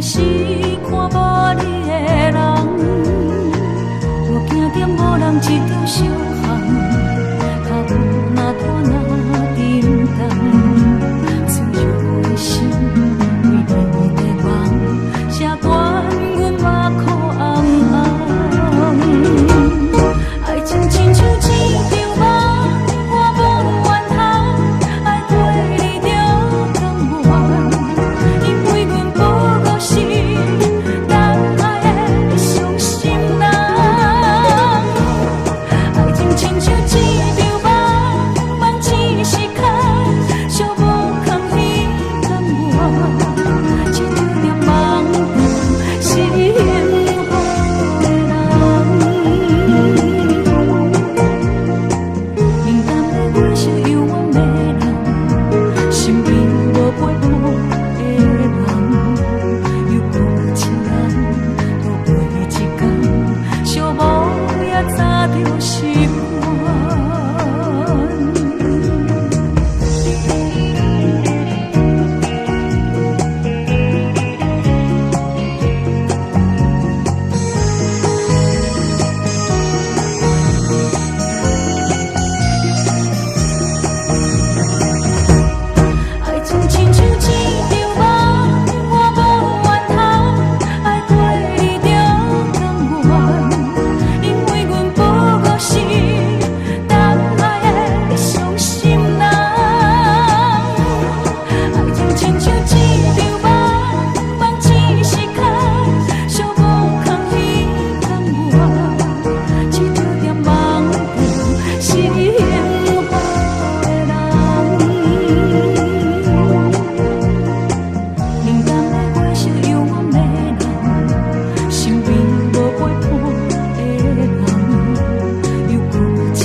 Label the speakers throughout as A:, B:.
A: 是看无你的人，我惊着无人一条小巷，脚步若拖若沉重，脆弱的心为你在梦，写完阮目眶红红，爱情亲像一场梦，我无怨恨，爱对你着甘愿，因为阮不过是当爱的伤心人。爱情亲像一场梦，梦只是空，寂无空虚甘愿，只着在梦中幸福的人。冷淡的我是犹原的人，身边无陪伴的人，又过一天，又过一天，寂无也早着习惯。爱情亲像一场梦，我无怨恨，爱对你着甘愿，因为阮不过是当爱的伤心人。爱情亲像一场梦，梦只是空，寂无空虚甘愿，只着在梦中幸福的人。冷淡的我是犹原的人，身边无陪伴的人，又过一天，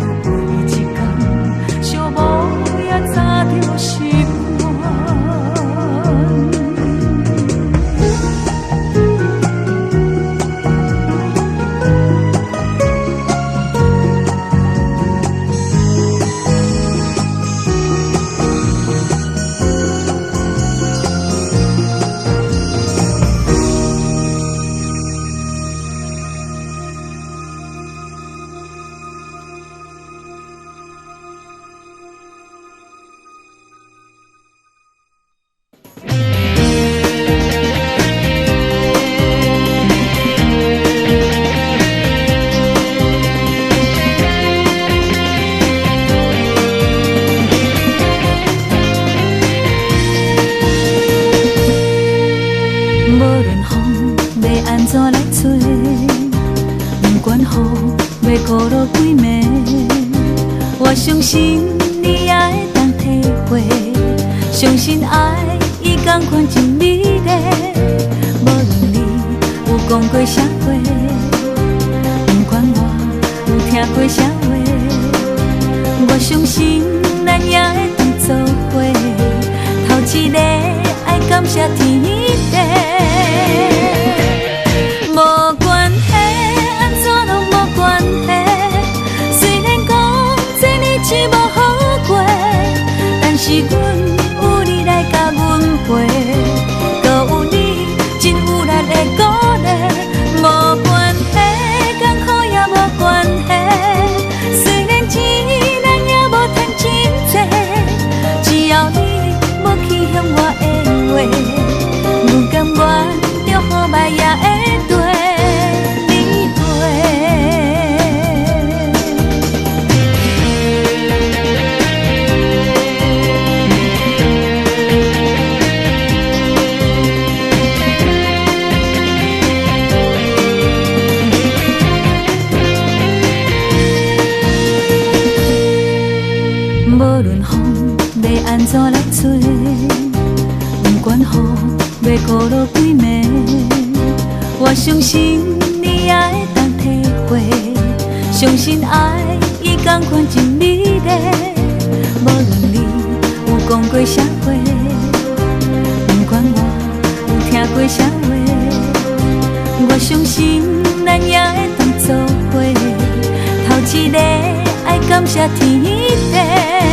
A: 又过一天，寂无也早着习惯。无论风要安怎来吹，不管雨要孤落几暝，我相信你也会当体会，相信爱伊同款真美丽。无论你有讲过啥话，不管我有听过啥话，我相信咱也会当作伙，头一个爱感谢天地。无关系，安怎拢无关系。虽然讲这日子无好过，但是阮有你来甲阮陪，搁有你真有力的鼓励。无关系，艰苦也无关系。虽然钱咱也无赚真多，只要你无去向我的话，阮甘愿。着雨霾也会对你无论风要安怎来吹，不管雨要孤落几暝，我相信你也会当体会，相信爱伊同款真美丽。无论你有讲过啥话，不管我有听过啥话，我相信咱也会当作伙，头一个爱感谢天地。